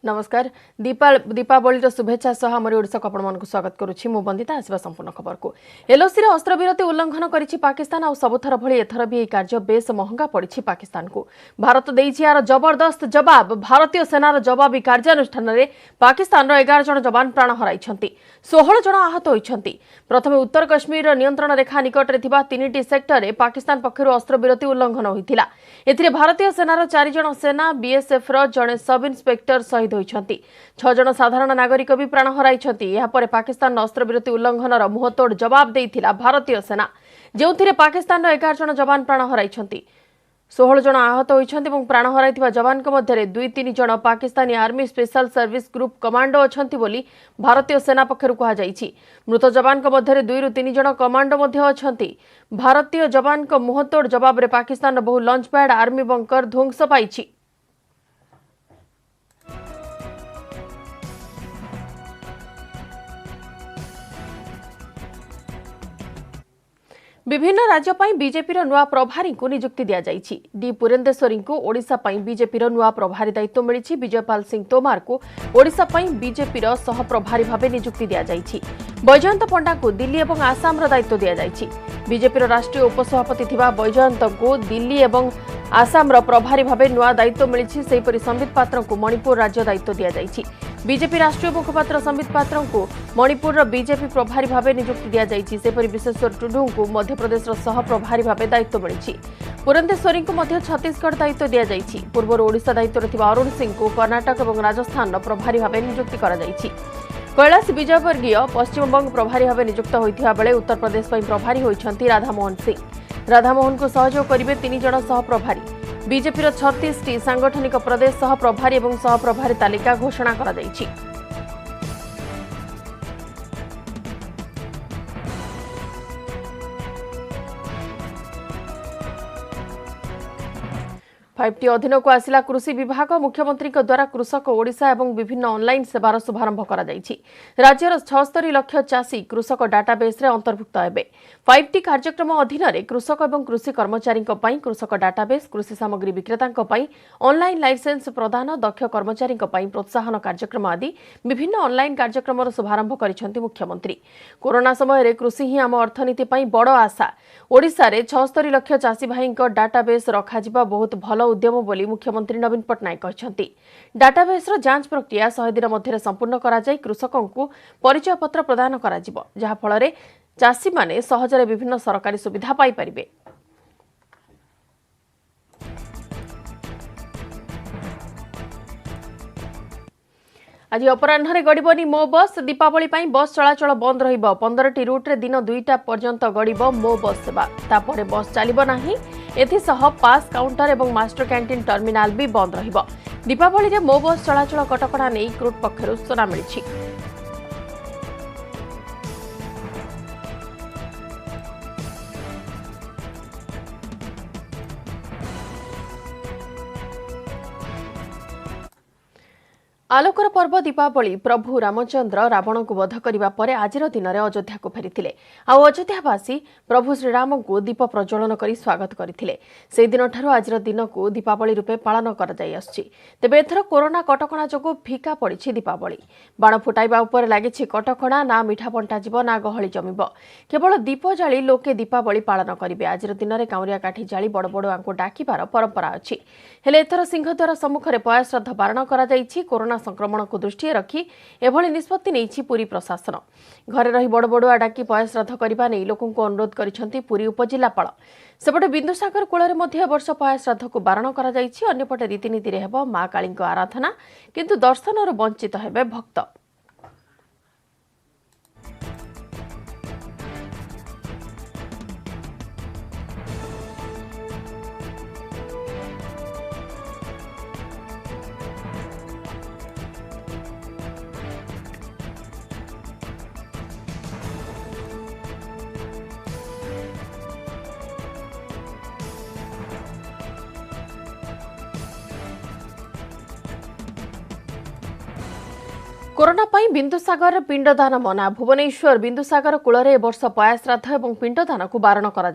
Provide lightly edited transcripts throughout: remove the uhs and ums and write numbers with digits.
नमस्कार दीपावली शुभेच्छा सह आम ओडिशा को आपण स्वागत करुच्ची मु बंदिता आसवा संपूर्ण खबर को एलओसी अस्त्रविरति उल्लंघन करिछि पाकिस्तान आ सबुथर भली एथर भी कार्य बेस महंगा पड़िछि पाकिस्तान को भारत देइछि यार जबरदस्त जवाब भारतीय सेनार जवाबी कार्यानुष्ठान रे पाकिस्तान 11 जन जवान प्राण हराइछंती 16 जन आहत होइछंती। प्रथमे उत्तर कश्मीर नियंत्रण रेखा निकट रे थिबा 3टी सेक्टर रे पाकिस्तान पक्षरु अस्त्रविरति उल्लंघन होइथिला। एथिरे भारतीय सेनार 4 जन सेना बीएसएफ रो जने सब इन्स्पेक्टर शहीद होइछंती। 6 जन साधारण नागरिक भी प्राण हराइछंती। एहा परे पाकिस्तान अस्त्रविरति उल्लंघनर मुहतोड़ जवाब देइथिला भारतीय सेना जेउथिरे पाकिस्तान 11 जन जवान प्राण हराइछंती। 16 जन आहत होइछंती एवं प्राण हराइथिबा जवानक मध्यरे 2-3 जन Pakistani army special service group commando अछंती बोली भारतीय सेना पक्षरु कहा जाइछि। मृत जवानक मध्यरे 2-3 जन कमांडो मध्ये अछंती। भारतीय जवानक मुहतोड़ जवाब रे पाकिस्तान बहु लॉन्च पैड आर्मी बंकर ध्वंस पाइछि। विभिन्न राज्य पई बीजेपी नुआ प्रभारी को नियुक्ति दिया जाइछि। डी पुरेंदेश्वरी को ओडिशा पई बीजेपी नुआ प्रभारी दायित्व मिलिछि। विजयपाल सिंह तोमार को ओडिशा पई बीजेपी सह प्रभारी भाबे नियुक्ति दिया जाइछि। बैजयंत पंडा को दिल्ली एवं आसाम दायित्व दिया जाइछि। बीजेपी राष्ट्रीय उपसभापति थिबा बैजयंत को दिल्ली एवं आसाम प्रभारी भाबे नुआ दायित्व मिलिछि। सेहिपरि संबित पात्र को मणिपुर राज्य दायित्व दिया जाइछि। बीजेपी राष्ट्रीय मुखपात्र संबित पात्र को मणिपुर बीजेपी प्रभारी भाबे नियुक्ति दिया जाइछि। सेहिपरि विश्वेश्वर टुडू को मध्य प्रदेश सह प्रभारी भाबे दायित्व मिलिछि। पुरेंदेश्वरी को मध्य छत्तीसगढ़ दायित्व दिया जाइछि। पूर्व ओडिशा दायित्व थिबा अरुण सिंह को कर्नाटक एवं राजस्थान प्रभारी भाबे नियुक्ति करा जाइछि। कैलाश विजयवर्गीय पश्चिमबंग प्रभारी भाबे नियुक्त होइथिबा बेले उत्तर प्रदेश पई प्रभारी होइछंती राधामोहन सिंह। राधामोहन को सहयोग करिवे 3 जन सह प्रभारी। बीजेपी 36टी सांगठनिक प्रदेश सह प्रभारी एवं सह प्रभारी तालिका घोषणा करा जाइछि। फाइव अधीन को आसिला कृषि विभाग मुख्यमंत्री द्वारा कृषक ओडिशा एवं विभिन्न ऑनलाइन सेवार शुभारंभ करा जाइछि। राज्यर 76 लाख चाषी कृषक डाटाबेस रे अंतर्भुक्त हेबे। 5टी कार्यक्रम अधीन रे कृषक एवं कृषि कर्मचारी कृषक डाटाबेस कृषि सामग्री विक्रेता ऑनलाइन लाइसेंस प्रदान दक्ष कर्मचारी प्रोत्साहन कार्यक्रम आदि विभिन्न ऑनलाइन कार्यक्रम शुभारंभ करिसेंति मुख्यमंत्री। कोरोना समय रे कृषि ही आम अर्थनीति पई बड़ आशा। ओडिशा रे 76 लाख चाषी भाई डाटाबेस रखाजिबा बहुत भल उद्यम बोली मुख्यमंत्री नवीन पट्टनायक कहछंती। डाटाबेस जांच प्रक्रिया 100 दिन मध्य संपूर्ण करा जाय कृषकों को परिचय पत्र प्रदान करा जिवो जहा फଳରେ चाषी माने सहजरे विभिन्न सरकारी सुविधा पाई परिबे। आज अपराह्न गड़बनी मो बस दीपावली पई बस चलाचल बंद रहिबो। 15टी रूट रे दिन 2टा पर्यंत गड़िबो मो बस सेवा। तापरे बस चलिबो नाही। एथिसह पास काउंटर एवं मास्टर कैंटीन टर्मिनाल भी बंद रहिबो। दीपावली रे मो बस चलाचल कटकणा नै क्रूट पक्षरु सूचना मिलिछि। आलोकर पर्व दीपावली प्रभु रामचंद्र रावण को वध करने पर आज दिन में अयोध्या को फेरी अयोध्यावासी प्रभु श्रीराम को दीप प्रज्वलन कर स्वागत करते। से दिन ठारू आज दिन को दीपावली रूपे पालन कर तेबे एथर कोरोना कटकणा जो फिका पड़ी दीपावली। बाण फुटाइबा उपर लगी कटकणा ना मिठा बंटा जीव ना गहली जमिब। केवल दीप जाली लोके दीपावली पालन करेंगे। आज दिन में काउरिया काठी जाली बड़ बड़ुआ डाकिबार परंपरा अच्छी। हेले एथर सिंहद्वार सम्मुखें पयाश्राद्ध बारण कर कोरोना संक्रमण को दृष्टि रखी एभली निष्पत्ति नेछि पुरी प्रशासन। घरे रही बड़ बड़ुआ डाकी पयाश्राद्ध करबा नै लोकंक अनुरोध करिसेंति पुरी उपजिल्लापाल। सेपटे बिंदुसागर कूଳରେ ମଧ୍ୟ वर्ष पयाश्राद्धକୁ बारण करा जाइछि। अन्यपटे रीतिनीति रे हेबो मां काळीଙ୍କ आराधना किंतु दर्शनରୁ वंचित हेबे भक्त। कोरोना पई बिंदुसागर पिंडदान मना भुवनेश्वर बिंदुसागर कूल में वर्ष पया श्राद्ध और पिंडदान को बारण कर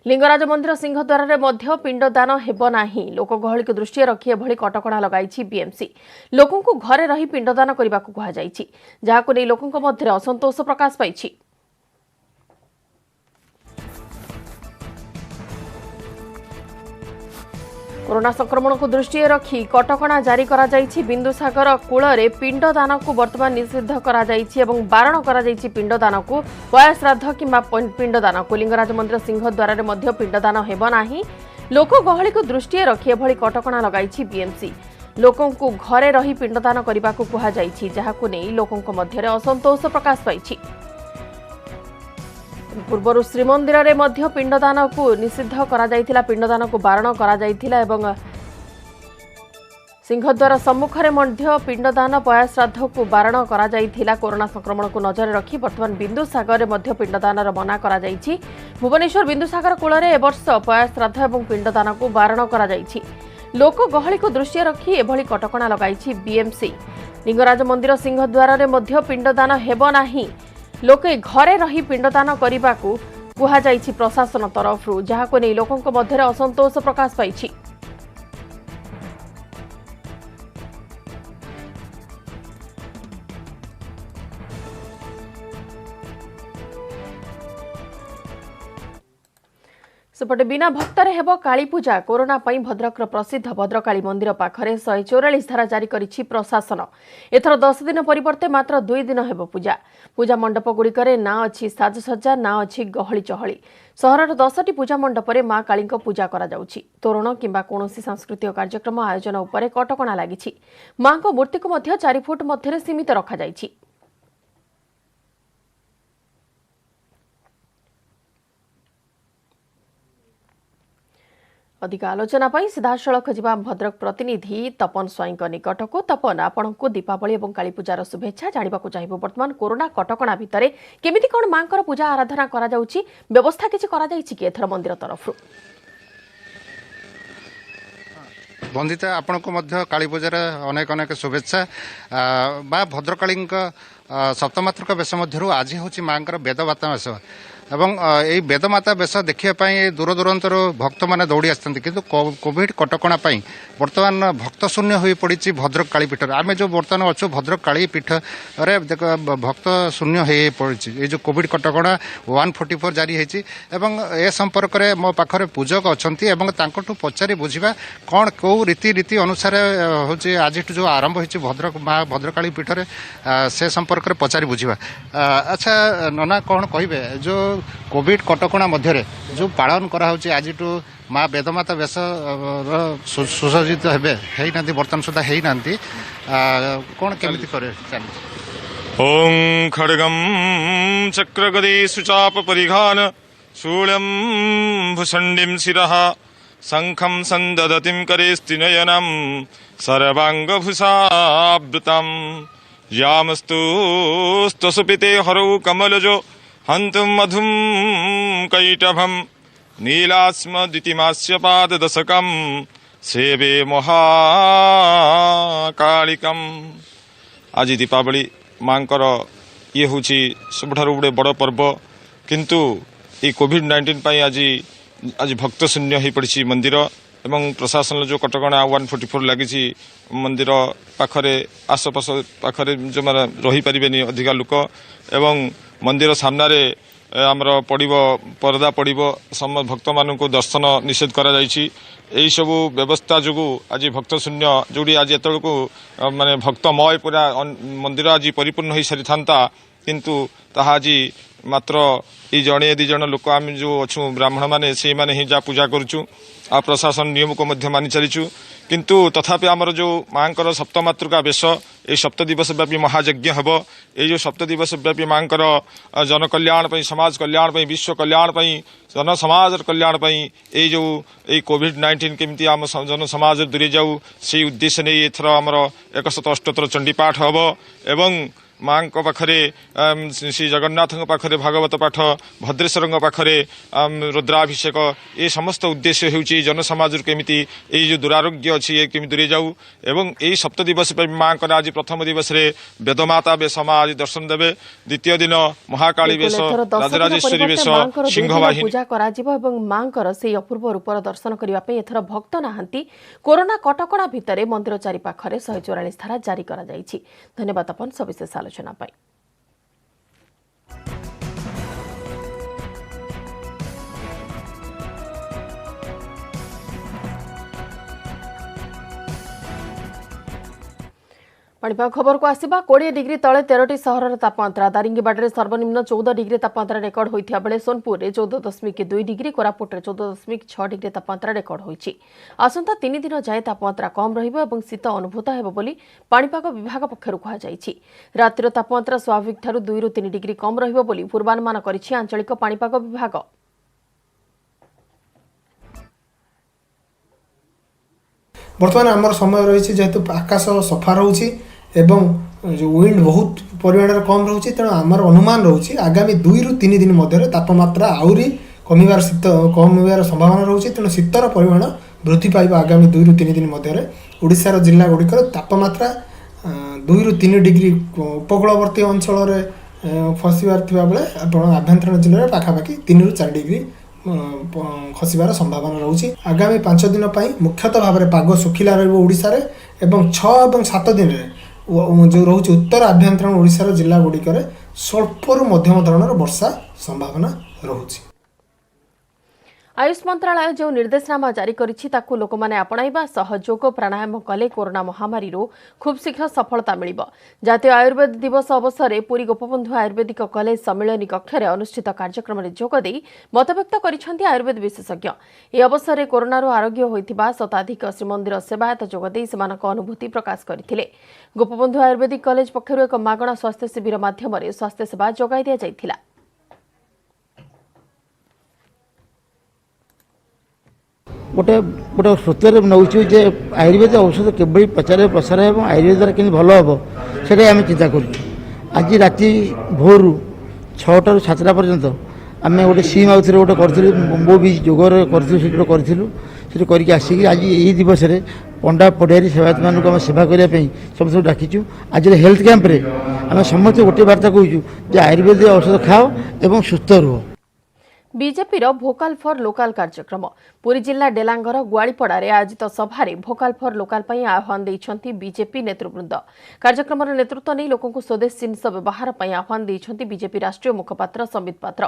लिंगराज मंदिर सिंहद्वार में मध्य पिंडदान हेब नाही लोक गहली को दृष्टि रखी एभली कटकणा लगाई बीएमसी लोकों को घरे रही पिंडदान करने को कहुई जहां नहीं लोकों मध्य असंतोष प्रकाश पाई। कोरोना संक्रमण को दृष्टि रखी कटकणा जारी करा जाइछि बिंदुसागर कूल में पिंडदान को वर्तमान निषिद्ध करा जाइछि एवं बारण करा जाइछि पिंडदान को पया श्राद्ध किंबा पिंडदान को लिंगराज मंदिर सिंहद्वार में मध्य पिंडदान हेब नाही लोक गहली को दृष्टि रखी एभली कटकणा लगाई बीएमसी लोकों को घरे रही पिंडदान करने को कहुई जहां नहीं लोकों मध्य असंतोष प्रकाश पाई। पूर्व श्रीमंदिर में मध्य पिंडदान को निषिद्ध करा जाइथिला पिंडदान को बारण करा जाइथिला एवं सिंहद्वार सम्मुख में मध्य पिंडदान पया श्राद्ध को बारण करा जाइथिला कोरोना संक्रमण को नजर रखी वर्तमान बिंदुसागर में मध्य पिंडदान मना करा जाइछि भुवनेश्वर बिंदुसागर कूल में वर्ष पया श्राद्ध और पिंडदान को बारण करा जाइछि लोक गहली को दृष्टि रखी एभली कटकणा लगाई बीएमसी लिंगराज मंदिर सिंहद्वार में मध्य पिंडदान हेब नाही लोके घरे रही पिंडदान करने को कहुई प्रशासन तरफ जहां नहीं लोकों मध्य असंतोष प्रकाश पाई। सेपटे बिना भक्तरे हेब काली पूजा कोरोना पई भद्रक प्रसिद्ध भद्रकाली मंदिर पाखरे 144 धारा जारी करिछि प्रशासन एथर 10 दिन परिवर्ते मात्र 2 दिन हेब पूजा पूजा मंडप गुड़िकरे ना अछि साजसज्जा ना अछि गहली चहली सहरर 10टी पूजा मंडप में मां काली पूजा करा जाउछि तोरण किंबा कोनोसी सांस्कृतिक कार्यक्रम आयोजन उपरे कटकणा लागिछि मां को मूर्ति को मध्य 4 फुट मध्य सीमित रखा जाइछि। अधिक आलोचना पाई सीधासलख जिबा भद्रक प्रतिनिधि तपन स्वाई निकट को तपन आपण को दीपावली और काली पूजार शुभेच्छा जानिबा को चाहिबो वर्तमान कोरोना कटकणा भितरे केमिति कोन मांकर पूजा आराधना करा जाउची व्यवस्था किछि करा जाइछि कि एथर मंदिर तरफ बंदिता आपण को मध्य काली पूजार अनेक अनेक शुभेच्छा बा भद्रकाली सप्तमातृक बेश मध्य आज हूँ माँ वेदमाता बेश एवं यही वेदमाता बेश देखापी दूर दूरांतर भक्त मैंने दौड़ी आसती किंतु कोविड कटकणा बर्तमान भक्त शून्य हो पड़ी भद्रक कालीपीठ आम जो बर्तमान अच्छु भद्रक कालीपीठ देख भक्त शून्य हो पड़ी ये जो कोविड कटकणा 144 जारी होती ए संपर्क में मो पाखे पूजक अच्छा पचारि बुझा कौन कौ रीति अनुसार हूँ आज जो आरंभ हो भद्रक माँ भद्रकाली पीठ से संपर्क में पचारि बुझा अच्छा नना कौन कहे जो कोविड कटकणा मध्य जो पालन कराऊँ आज माँ वेदमाता बेश सुसज्जित होना बर्तमान सुधा होना कौन केमी करे ओं खड्गम चक्रगदे सुचाप परिघान शूलम भुषण्डिम शिरः शंखम संदधतिम करेस्तिनयनम सर्वांगभूषावृतम यामस्तु स्तसुपिते हरौ कमलजो हन्तुम मधुम कैटभम नीलास्म द्वितीमास्य पाददशकम सेवे महाकालिकम। आज दीपावली मांकर ये हूँ सबुठार गोटे बड़ पर्व किंतु ये कोविड-19 पाई आज भक्त शून्य हो पड़ी मंदिर एवं प्रशासन जो कटकणा 144 लगी मंदिर पाखरे आसपास पाखरे जो मैंने रही पारे अधिका लोक एवं मंदिर सामने आमर पड़ो परदा पड़ो सम भक्त मान दर्शन निषेध करा यही सब व्यवस्था जो आज भक्त शून्य जोड़ी आज एतक माने भक्तमय पूरा मंदिर आज परिपूर्ण हो सारी था किंतु ताहा आज मात्र ये जड़े दी जन लोक आम जो अच्छु ब्राह्मण मैंने से मैंने ही जहाँ पूजा करुचु आ प्रशासन नियम को मध्य मानि चलीचु किंतु तथापि आमर जो मांकर सप्तमातृका बेश ये सप्त दिवस व्यापी महायज्ञ हम ये सप्त दिवस व्यापी मांकर जन कल्याण समाज कल्याण विश्व कल्याण जन समाज कल्याण ये जो ये कोविड-19 केमती आम जन समाज दूरे जाऊ से उद्देश्य नहीं एथर आमर 178 चंडीपाठ हम एवं माँ पाखरे श्री जगन्नाथ पाखरे भागवत पाठ भद्रेश्वर पाखरे रुद्राभिषेक ये समस्त उद्देश्य होउची जनसमाज केमिति ये जो दुरारोग्य अच्छी ये केमी दूरे जाऊ एवं यही सप्त दिवस माँ आज प्रथम दिवस रे वेदमाता बेशमा आज दर्शन देवे द्वितीय दिन महाकाली बेश राजराजेश्वरी बेश सिंह बाहिनी पूजा कराजिबो एवं मांकर से अपूर्व रूपर दर्शन करबा पे एथर भक्त नाहंती कोरोना कटकणा भितरे मंदिर चारि पाखरे 144 धारा जारी करा जायछि। धन्यवाद अपन सविशेष आलोचना पाई। पाणीपाग खबर को आसिबा 20 डिग्री तले 13टी सहरर तापमात्रा दारिंगीबाड़े सर्वनिम्न 14 डिग्री तापमात्रा रेकर्ड होइथिया बेले सोनपुर रे 14.2 डिग्री कोरापुट रे 14.6 डिग्री तापमात्रा रेकर्ड होइछि। आसंता 3 दिन जाय तापमात्रा कम रहिबो एवं शीत अनुभूत हेबो बोली पाणीपाग विभाग पक्षरु कहा जायछि। रातिर तापमात्रा स्वाभाविक ठारु 2 रु 3 डिग्री कम रहिबो बोली पूर्वानुमान करिछि आंचलिक पाणीपाग विभाग। बर्तमान आमर समय रही जेहेतु आकाश सफा रोचे एवं जो विंड बहुत परिमाण कम रोचे तेणु आमर अनुमान रोचे आगामी 2 रु 3 दिन मध्य तापमात्रा आहरी कमिबार शीत कमिबार संभावना रोचे तेणु शीतर परिमाण वृद्धि पाइब आगामी 2 रु 3 दिन मध्य ओडिशार जिला गुड़िकर तापमात्रा 2 रु 3 डिग्री उपकूलवर्ती अंचल फसबार बेले आभ्यंतरण जिले में पाखापाखि 3 रु 4 डिग्री खसबार संभावना रोचे। आगामी 5 दिन मुख्यतः भाव में पाग सुखिला रहा एवं 6 और 7 दिन जो रोचे उत्तर आभ्यंतरण ओडिशार जिला गुड़िकर स्वल्परू मध्यम धरणर वर्षा संभावना रोचे। आयुष मंत्रालय जो निर्देशनामा जारी करिछि ताकू लोकमाने आपणाइबा सहयोग प्राणायाम कले कोरोना महामारी खूब शीघ्र सफलता मिलिब। जातीय आयुर्वेद दिवस अवसर में पुरी गोपबंधु आयुर्वेदिक कॉलेज सम्मेलनी कक्ष में अनुष्ठित कार्यक्रम में जोगदे मतव्यक्त करिसेंति आयुर्वेद विशेषज्ञ। ए अवसर में कोरोना आरोग्य होइतिबा शताधिक श्रीमंदिर सेवायत जोगदे सेमानक अनुभूति प्रकाश करथिले। गोपबंधु आयुर्वेदिक कॉलेज पक्षरु एक मागणा स्वास्थ्य शिविर माध्यम स्वास्थ्य सेवा जोगाई दिया जायथिला। गोटे गोटे सूत्र नौ आयुर्वेद औषध केवल प्रचार प्रसार और आयुर्वेद द्वारा कि भल हम से आम चिंता कर। आज राति भोर 6टा ରୁ 7ଟା पर्यंत आम गोटे सी माउथ गोटे करूँ मो भी जोगर करूँ करके आसिक आज यही दिवस पंडा पढ़ियारी सेवायत मानक आम सेवा करने समस्त डाकिचु। आज हेल्थ कैंप्रे आम समस्त गोटे वार्ता कहूँ जे आयुर्वेद औषध खाओ एवं सुस्थ रुह। बीजेपी भोकाल फॉर लोकाल कार्यक्रम पुरी जिला डेलांगर ग्वाड़ीपड़ारे आयोजित सभारे भोकाल फॉर लोकाल पई आह्वान देइछंती बीजेपी नेतृवृंद। कार्यक्रमर नेतृत्व नहीं लोकंकु स्वदेश जिनिस व्यवहार पई आह्वान देइछंती बीजेपी राष्ट्रीय मुखपात्र संबित पात्र।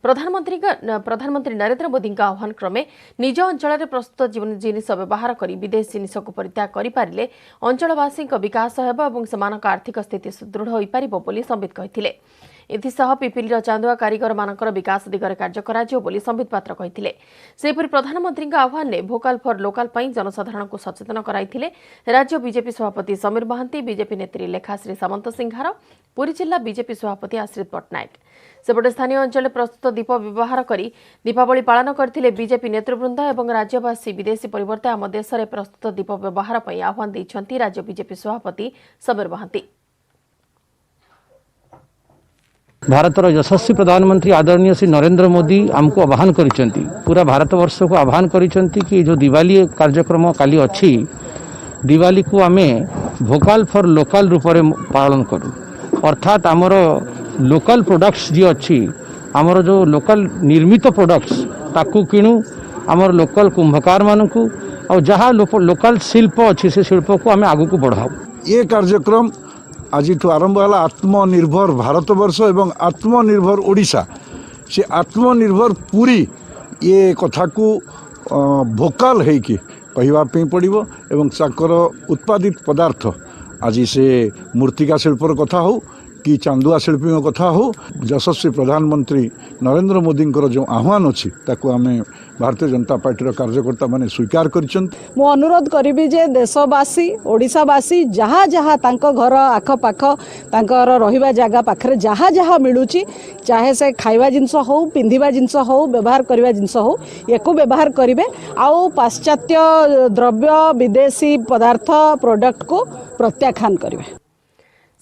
प्रधानमंत्री नरेंद्र मोदी आह्वान क्रमे निज अंचल प्रस्तुत जिनिस व्यवहार करी विदेश जिनिस को परित्याग करि पारिले अंचलवासी विकास हेबो एवं सेमानक आर्थिक स्थिति सुदृढ़ होई पारिबो बोली संबित कहिथिले। एथिसह पिपिलीर चांदुआ कारीगर मानकर विकास दिगरे कार्य कराजियो बोली संबित पात्र कहिथिले। सेपरि प्रधानमंत्री आह्वान ने भोकाल फॉर लोकाल पई जनसाधारण को सचेतन कराइथिले राज्य बीजेपी सभापति समीर महांती, बीजेपी नेत्री लेखाश्री सामंत सिंहार, पुरी जिला बीजेपी सभापति आश्रित पट्टनायक। सेपटे स्थानीय अंचल प्रस्तुत दीप व्यवहार करी दीपावली पालन करथिले बीजेपी नेतृवृंद एवं राज्यवासी विदेशी परिवर्ते आम देश में प्रस्तुत दीप व्यवहार पई आह्वान देइछंती राज्य बीजेपी सभापति समीर महांती। भारतर यशस्वी प्रधानमंत्री आदरणीय श्री नरेंद्र मोदी आमको आह्वान करिसेंती पूरा भारतवर्ष को आह्वान करिसेंती कि जो दिवाली कार्यक्रम काली अच्छी दिवाली को आमे भोकाल फॉर लोकाल रूप में पालन करूँ। अर्थात आमर लोकल प्रोडक्ट्स जी अच्छी आमर जो लोकल निर्मित प्रोडक्ट्स ताकू किणु आमर लोकल कुंभकार मानकू और जहाँ लोकल शिल्प अच्छी से शिल्प को आमे आगू को बढ़ाऊ। ये कार्यक्रम आज आरंभ है आत्मनिर्भर भारतवर्ष एवं आत्मनिर्भर ओडिशा से आत्मनिर्भर पूरी ये कथा को भोकाल है कि कहवाई पड़ो एवं ताकर उत्पादित पदार्थ आज से मूर्तिका शिल्पर कथा हो कि चांदुआ शिल्पी कथा हो यशस्वी प्रधानमंत्री नरेंद्र मोदी जो आह्वान अच्छी ताकू आम भारतीय जनता पार्टी कार्यकर्ता माने स्वीकार करिसेंती। मो अनुरोध करी जे देशवासी ओडिशावासी जहाँ जहाँ तांको घर आखपाख तांकर रहिबा जगह पाखरे जहाँ जहाँ मिलूची चाहे से खाइबा जिनस हो पिंधिबा जिनस हो व्यवहार करबा जिनस हो एको व्यवहार करिवे आउ पाश्चात्य द्रव्य विदेशी पदार्थ प्रोडक्ट को प्रत्याख्यान करिवे।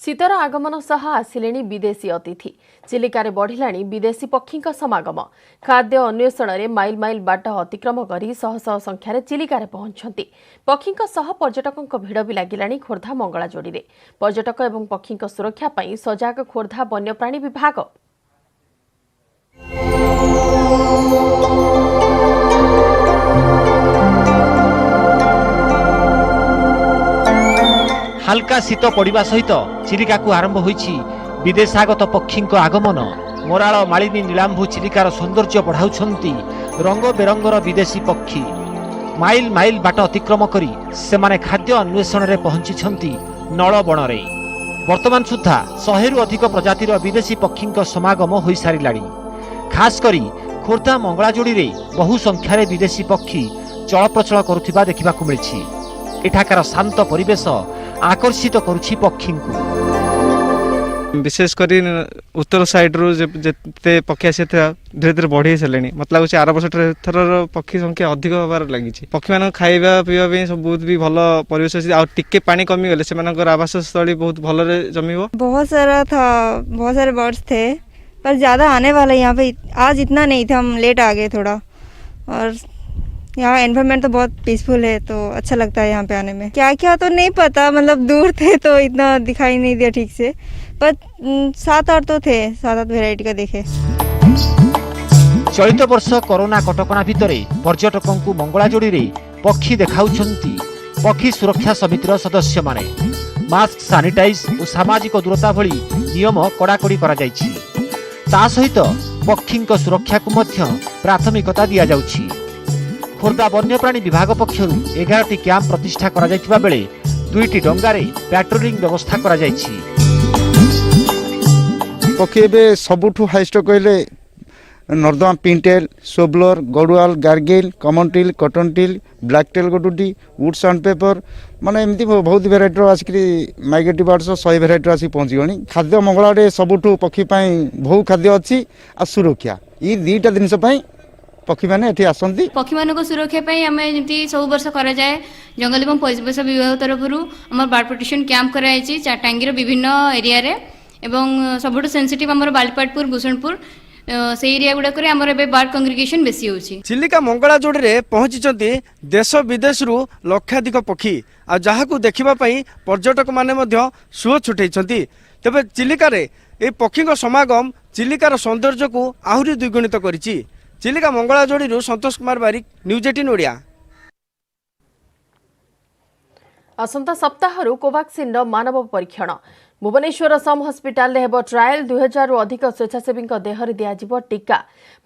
शीतर आगमन सह आसिलेणी विदेशी अतिथि चिलिकारे बढ़िलाणी विदेशी पक्षीଙ୍କ समागम खाद्य अन्वेषण रे माइल माइल बाट अतिक्रम करी शह शह संख्यार चिलिकारे पहुंचନ୍ତି पक्षीଙ୍କ सह पर्यटकଙ୍କ भिड़ भी लागिलाणी खोर्धा मंगलाजोड़ी रे पर्यटक एवं पक्षीଙ୍କ सुरक्षा पई सजाग खोर्धा वन्यप्राणी विभाग। हाल्का शीत पड़ा सहित चिलिका को आरंभ होईछि विदेशागत पक्षी आगमन मोराल मालिनी नीलांभु चिलिकार सौंदर्य बढ़ाउछंती रंग बेरंगर विदेशी पक्षी माइल माइल बाट अतिक्रम करी सेमाने खाद्य अन्वेषण रे पहुंची नलबण रे वर्तमान सुधा 100 रु अधिक प्रजातिर विदेशी पक्षी समागम हो सारिलाणी खास करी खोर्धा मंगलाजोड़ी रे बहु संख्यार विदेशी पक्षी चलप्रचल करुथिबा देखिबाकु मिलिछि। एठाकार शांत परिवेश आकर्षित करुछि पक्षी को विशेषकर उत्तर साइड रू जिते पक्षी आसी धीरे धीरे बढ़ी सारे मत लगुच आर वर्ष थर पक्षी संख्या अधिक हबार लगी पक्षी मान खाଇବା पीवा सब बहुत भी भल परिवेश अच्छी आगे पानी कमी गले से आवास स्थली बहुत भल जमीब। बहुत सारा था, बहुत सारे बर्ड्स थे पर ज़्यादा आने वाला यहाँ पे आज इतना नहीं था, हम लेट आ गए थोड़ा। और यहाँ एनवायरनमेंट तो बहुत पीसफुल है तो अच्छा लगता है यहाँ पे आने में। क्या क्या तो नहीं पता, मतलब दूर थे तो इतना दिखाई नहीं दिया ठीक से, पर 7-8 तो थे, 7-8 वेराइटी का देखे। चलित वर्ष कोरोना कटकणा भितरे पर्यटकों को मंगलाजोड़ी रे पक्षी देखाउछंती पक्षी सुरक्षा समितिर सदस्य माने मास्क सानिटाइज और सामाजिक दूरता भली नियम कड़ाकड़ी करा जायछि। ता सहित पक्षी सुरक्षा को मध्य प्राथमिकता दिया जाउछि। खोर्धा वन्यप्राणी विभाग पक्षर 11टी कैंप प्रतिष्ठा करा जायतिबा बेले 2टी डंगारे पेट्रोलिंग व्यवस्था करा जायछि। पक्षी एबे सबुठु हाईस्ट कहले northern pintail, shoveler, gadwall, garganey, common teal, cotton teal, black tail godwit, wood sandpiper माने एमती बहुत वेराइटी आसिक माइग्रेटिव बर्ड्स 100 वेराइटी आसिक पहुँची गणी। खाद्य मंगलाडे सबुठु पक्षी बहुत खाद्य अच्छी आ सुरक्षा ये 2टा जिनस पक्षी मैंने एठी आसंती। पक्षी मानक सुरक्षा पई हमें जेंती सब वर्ष करा जाए जंगल एवं परिवेश विभाग तरफरु हमर बर्ड प्रोटेक्शन कैंप कराइछि चाटांगीर विभिन्न एरिया रे एवं सबुठ सेंसिटिव हमर बालपाटपुर भूषणपुर से एरिया गुडा करे हमर बे बर्ड कांग्रिगेशन बेसी होछि। चिलिका मंगलाजोड़ी रे पहुंचीचंती देश विदेश रु लक्षाधिक पक्षी आ जहाकू देखिबा पई पर्यटक माने मध्य सुह छुटैछंती। तबे चिलिका रे ए पक्षी समागम चिलिकार सौंदर्य को आहुरी द्विगुणित करिछि। चिलिका मंगलाजोड़ी रु संतोष कुमार बारिक, न्यूज 18 ओडिया। आसंता सप्ताहरु कोवाक्सिन मानव परीक्षण भुवनेश्वर सम हस्पिटाल हेब ट्रायल 2000 रु अधिक स्वेच्छासेवी देहरे दियाजिब टीका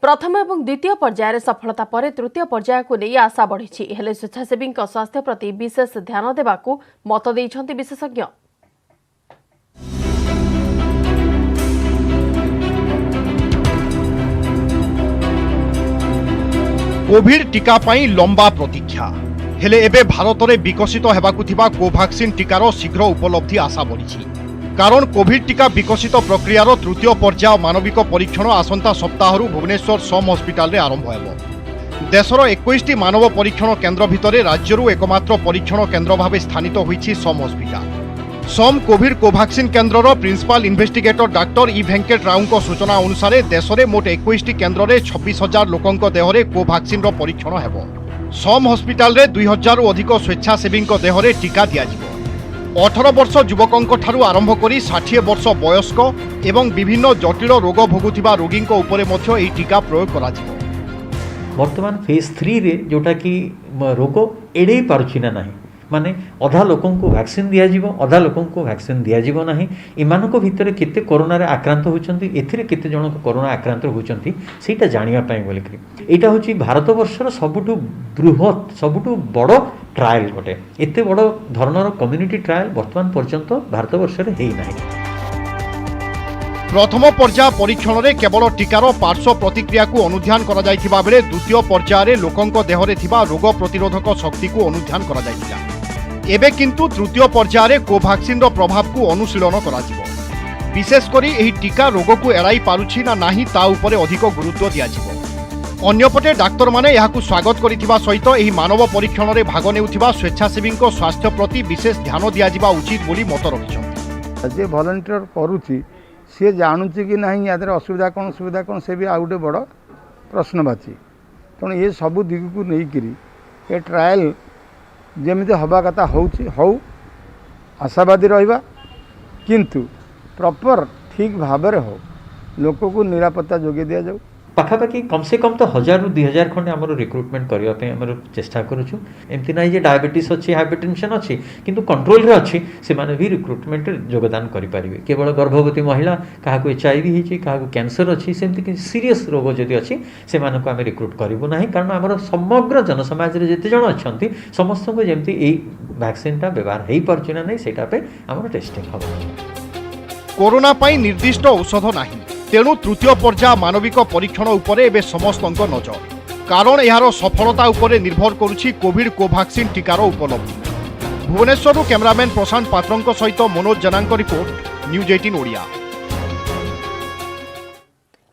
प्रथम एवं द्वितीय पर्यायर सफलता पर तृतीय पर्याय को नहीं आशा बढ़ी हेले स्वेच्छासेवी स्वास्थ्य प्रति विशेष ध्यान देवाकू मत देइछंती विशेषज्ञ। कोविड टीका पाई लंबा प्रतीक्षा हेले एबे भारत में विकसित हेबाकु थिबा कोवाक्सिन टीकार शीघ्र उपलब्धि आशा बढ़ी कारण कोविड टीका विकसित प्रक्रियार तृतीय पर्याय मानविक परीक्षण आसंता सप्ताह भुवनेश्वर सम हस्पिटाल रे आरंभ हेबो। देशर 21टी मानव परीक्षण केन्द्र भितर राज्यरू एकमात्र परीक्षण केन्द्र भाव स्थानित होईछि सम हस्पिटाल। सम कोविड कोवाक्सिन केन्द्रर principal investigator doctor E Venkat Rao सूचना अनुसार देश में मोट 21टी केन्द्र में 26,000 लोकों देहरे कोवाक्सिन परीक्षण हेबो। सम हस्पिटाल रे 2000 रु अधिक स्वेच्छासेवी देहरे टीका दियाजिबो। 18 वर्ष युवकों ठारू आरंभ करी 60 वर्ष वयस्क एवं विभिन्न जटिल रोग भोगुथिबा रोगी उपरे मध्य एही टीका प्रयोग करा जिवो। वर्तमान फेज 3 रे जोटा कि रोग एड़े पारुछि ना नहीं माने अधा लोकों को वैक्सीन दियाजिबो अधा लोकों को वैक्सीन दियाजिबो नाही इमानको भितरे केते कोरोना रे आक्रांत होचंती एथिरे केते जण कोरोना आक्रांत होचंती सेटा जानिया पई बोलिकरी एटा होची भारत वर्षर सबुठु बृहत सबुठु बड़ ट्रायल गोटे एते बड़ धरणर कम्युनिटी ट्रायल वर्तमान पर्यंत भारत वर्ष रे हेई नाही। प्रथम पर्याय परीक्षण रे केवल टीकार पार्श्व प्रतिक्रिया को अनुध्यान करा जायथिबा बेले द्वितीय पर्याय रे लोकंक देहरे थिबा रोग प्रतिरोधक शक्ति को अनुध्यान करा जायथिला। एबे किंतु तृतीय पर्याय रे कोवाक्सिन रो प्रभाव को अनुशीलन करा जिवो। विशेष करी एही टीका रोग को एड़ाई पारुछि ना नाही ता उपरे अधिक गुरुत्व दिया जिवो। अन्यपटे डाक्तर माने याकू स्वागत करिथिबा सहित एही मानव परीक्षण रे भाग नेउथिबा स्वेच्छासेवी स्वास्थ्य प्रति विशेष ध्यान दिया जिबा उचित बोली मत रखिछन्ति। जे भलेंटियर करुच्ची सी जानुची कि ना या असुविधा कौन सुविधा कौन से भी आ गए बड़ प्रश्नवाची तेणु ये सबू दिग को लेकिरी ए ट्रायल जमी हवा कथा हौ आशावादी रहा किंतु प्रॉपर ठीक भाव हो लोक को निरापत्ता जोगे दि जाऊ पाखापाखि कम से कम तो 1000 ରୁ 2000 खंडे आम रिक्रुटमेंट करने आम चेष्टा करुचु एमती ना जे डायबिटीज अच्छी हाइपरटेंशन अच्छी किंतु कंट्रोल रे अच्छी से माने भी रिक्रुटमेंट योगदान करें केवल गर्भवती महिला क्या HIV होती क्या कैंसर अच्छी सेमती कि सीरीयस रोग जदि अच्छी से आम रिक्रुट करूँ ना कारण आम समग्र जनसमाज में जिते जन अच्छा समस्त को जमी यही वैक्सीनटा व्यवहार हो पार्छ ना नहीं से आम टेस्टिंग हम कोरोना पाई निर्दिष्ट औषध नाही तेणु तृतीय पर्याय मानविक परीक्षण उपरे एबे समस्तଙ୍କ नजर कारण यार सफलता उपरे निर्भर करुछि कोविड कोवैक्सीन टीकार उपलब्धि। भुवनेश्वर कैमरामैन प्रशांत पात्रଙ୍କ सहित मनोज जनांक रिपोर्ट न्यूज 18 ओडिया।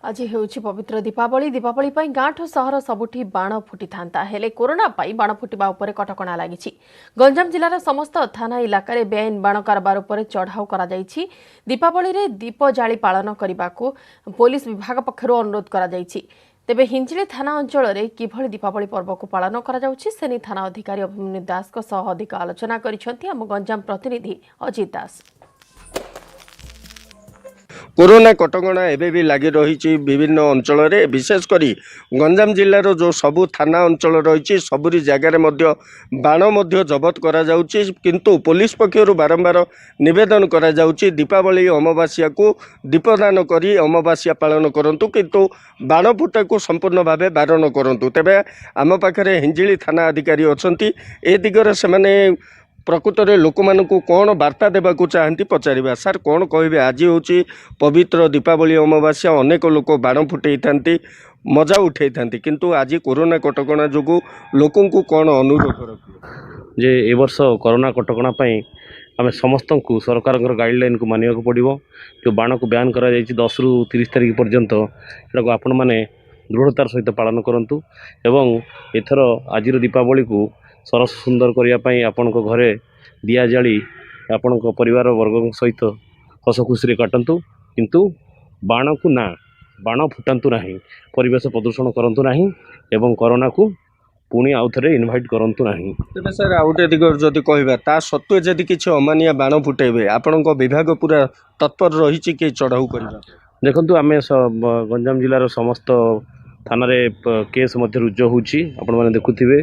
आज हेउछि पवित्र दीपावली दीपावली पई गाँठु सहर सबुठी बाण फुटी थांता हेले कोरोना पई बाण फुटिबा उपरे कटकणा लागिछि। गंजाम जिलार समस्त थाना इलाका बेआईन बाण कारबार उपरे चढ़ाऊ करा जाइछि। दीपावली रे दीप जाली पालन करबाकू पुलिस विभाग पक्षरु अनुरोध करा जाइछि। तेबे हिंजिली थाना अंचल रे किभଳି दीपावली पर्व को पालन करा जाउछि सेनी थाना अधिकारी अभिमन्यु दास को सह अधिक आलोचना करिसेंती हम गंजाम प्रतिनिधि अजित दास। कोरोना कटकणा एबे भी लगी रही विभिन्न अंचल रे विशेषकर गंजाम जिलार जो सबू थाना अंचल रही सबुरी जगार बाण जबत करा जाउछि किंतु पुलिस पक्षर बारंबार निवेदन करा जाउछि दीपावली अमावास्या को दीपदान करी अमावास्या पालन करंतु किंतु बाण फुटा को संपूर्ण भाव बारण करंतु। तेबे आम पाखरे हिंजिली थाना अधिकारी अछंती ए दिगरे से प्रकृत में लोक मानक कौन वार्ता देवाक चाहती पचार सार कौन कहे आज हूँ पवित्र दीपावली अमावास्या अनेक लोक बाण फुटे था मजा उठे था किंतु आज कोरोना कटकणा जो लोक कौन अनुरोध जे ए वर्ष कोरोना कटकणा आम समस्त को सरकार गाइडलाइन को मानक पड़ो जो बाण को बैन कर 10 ରୁ 30 तारिख पर्यंत यहाँ आपण मैंने दृढ़तार सहित पालन करूँ एवं एथर आज दीपावली को सरस सुंदर करने आपण घरे दिया जाली आपण परिवार वर्ग सहित हस खुशी काटतु किंतु बाण को ना बाण फुटातु ना परिवेश प्रदूषण करतु ना एवं कोरोना को पुणी आउ थे इनभाइट करतु ना। तेज सर आउटे दिगर जदि कहबा ता सत्वे जदि किसी अमानिया बाण फुटेबे आपण विभाग पूरा तत्पर रही कि चढ़ाऊ करबा देखंतु आमे गंजाम जिलार समस्त थाना रे केस रुजु होउछि आपण माने देखुथिबे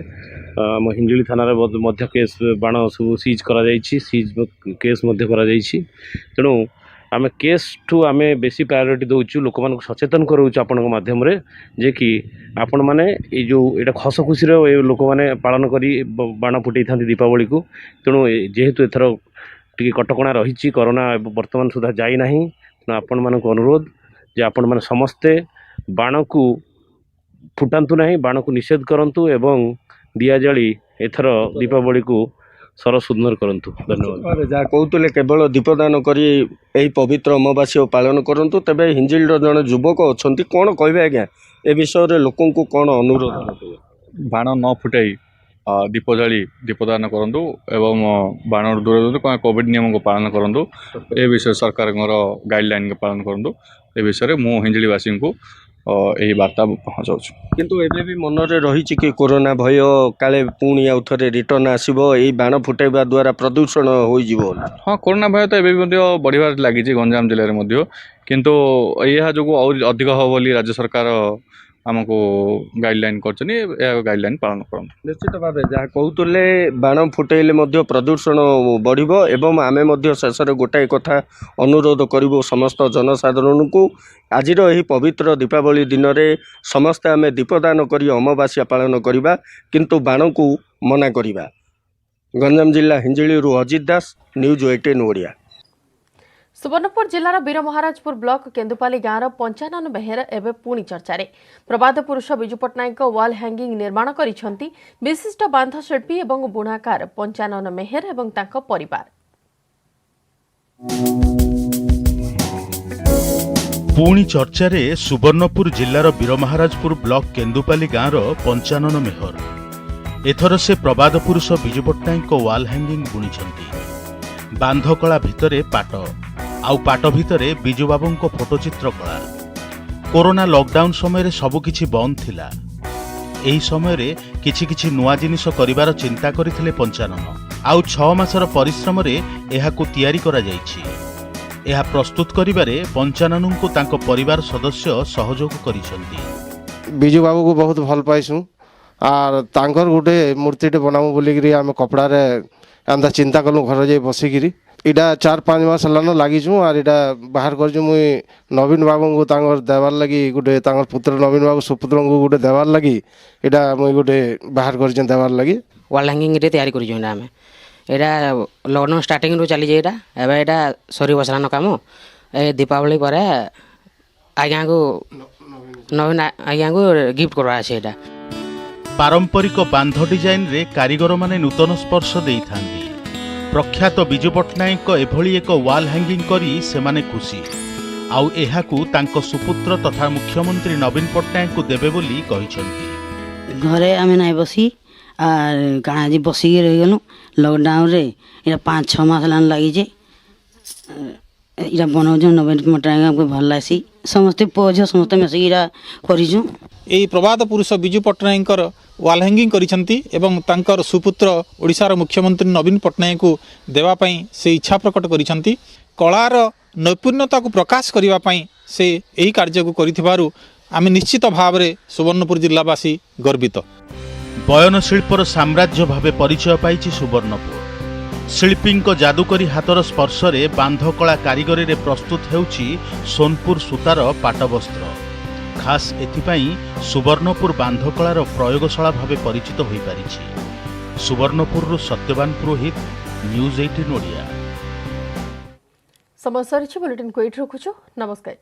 आम हिंजिली थाना रे केस बाण सब सीज करा जाइछि सीज केस करा जाइछि तेणु आम केस ठू आम बेसी प्रायोरिटी दौचु लोक मान सचेतन कराऊँ आपण माध्यम रे जे कि आपण माने ए जो एटा हस खुशी लोक मैंने पालन करी बाण फुटे था दीपावली को तेणु जेहेतु एथर टी कटकणा रही कोरोना वर्तमान सुधा जाई नाही तेणु आपण मानक अनुरोध जे आपण माने समस्ते बाण को फुटातु ना बाण को निषेध करंतु एवं दिया जाली एथर दीपावली को सरस सुंदर करंतु। धन्यवाद। जहाँ कहते केवल दीपदान करी यही पवित्र अमावास्या पालन करंतु तेबे हिंजिल जन युवक अच्छा कौन कहे आज्ञा ए विषय लोक को कौन अनुरोध बाण न फुटाई दीप जाली दीपदान करंतु एवं बाण दूर कोविड नियम को पालन करंतु ए विषय सरकार गाइडलाइन को पालन करंतु ए विषय मु हिंजिलीवासी को यही वार्ता पहुँचाऊँ किंतु एबे भी मन रे रही कि कोरोना भय काले पुणी आउ थे रिटर्न आसो यही बाण फुटाइबा द्वारा प्रदूषण हो। हाँ कोरोना भय तो ये बढ़िबार लगी गंजाम जिले में किंतु यह जो और अधिक हो बोली राज्य सरकार आमको गाइडलाइन कर गाइडलाइन पालन कर निश्चित भाव जहाँ कहते बाण फुटेले प्रदूषण बढ़ो एवं आम शेष गोटाए कथा अनुरोध करूँ समस्त जनसाधारण को आज यही पवित्र दीपावली दिन में समस्ते आम दीपदान कर अमावास्या पालन करवा किंतु बाण को मना करवा। गंजाम जिला हिंजिली अजित दास न्यूज 18 ओडिया। सुवर्णपुर जिलार वीर महाराजपुर ब्लॉक केन्दुपाली गाँव 55 मेहर एवं पुणी चर्चार प्रबाद पुरुष विजु पट्टनायक वाल हैंगिंग निर्माण करिसेंती विशिष्ट बांध शिल्पी एवं बुणाकार 55 मेहर एवं तांको परिवार। पुणी चर्चार सुवर्णपुर जिलार वीर महाराजपुर ब्लॉक केन्दुपाली गाँव 55 मेहर एथर से प्रबाद पुरुष विजु पट्टनायक वाल हैंगिंग बुणी बांधकला भितरे पाट आउ पाट भितरे बिजुबाबूंको फोटोचित्र कला। कोरोना लॉकडाउन समय सबुकिछि बंद थिला। एही समय रे किछि नुआ जिनिस करिवार चिंता करिथिले पंचानन। आउ 6 मासर परिश्रम रे एहाकु तयारी करा जाइछि। एहा प्रस्तुत करिबारे पंचाननଙ୍କୁ तांको परिवार सदस्य सहयोग करिसंती। बिजू बाबू को बहुत भल पाइसु आर तांकर गुटे मूर्तिटे बनामु बोलिकरी आम कपड़ारे अंदा चिंता कलु घर जाई बसिकिरी। इटा 4-5 मास लान लागिछु आर इटा बाहर करछु मुई नवीन बाबू को तांकर देवार लगी गुटे तांकर पुत्र नवीन बाबू सुपुत्र को गुटे देवार लगी इटा मुई गुटे बाहर करछु देवार लगी। वॉल हैंगिंग रे तैयारी करछु ना हमें एटा लॉकडाउन स्टार्टिंग रो चली जाइटा एबे एटा सरी बसरानो काम ए दीपावली परे आज्ञा को नवीन आज्ञा को गिफ्ट करवा আছে एटा। पारंपरिक बांध डिजाइन रे कारीगर माने नूतन स्पर्श देई थांदी। प्रख्यात बिजू पट्टनायक एभली एक वाल हैंगिंग करी सेमाने खुशी। आउ एहाकू तांको सुपुत्र तथा मुख्यमंत्री नवीन पट्टनायक को देबे बोली कहिसंती। घरे आमे नाही बसी आर काना जी बसी रहि गनु लॉकडाउन रे इरा 5-6 मास लान लागि जे इरा बनाउ जे नवीन पट्टनायक को भल लासी समस्त पोज समस्त मिसी इरा करिजु। एई प्रवाद पुरुष बिजू पट्टनायकर वाल हैंगिंग करिसंती एवं तांकर सुपुत्र ओडिशार मुख्यमंत्री नवीन पट्टनायक को देवा पई से इच्छा प्रकट करिसंती। कलार नैपुण्यता को प्रकाश करिवा पई से एही कार्य को करिथिबारु आमे निश्चित भाव रे सुवर्णपुर जिल्लावासी गर्वित। बयन शिल्पर साम्राज्य भावे परिचय पाइछि सुवर्णपुर। शिल्पींको जादुकरी हातर स्पर्श रे बांधकला कारीगरी रे प्रस्तुत हेउछि सोनपुर सूतार पाटवस्त्र। खास एथिपाई सुवर्णपुर बांधकलार प्रयोगशाला भावे परिचित होई पारिछि। सुवर्णपुर सत्यवान पुरोहित, न्यूज 18 ओडिया। समस्या बुलेटिन को एट रखुछु। नमस्कार।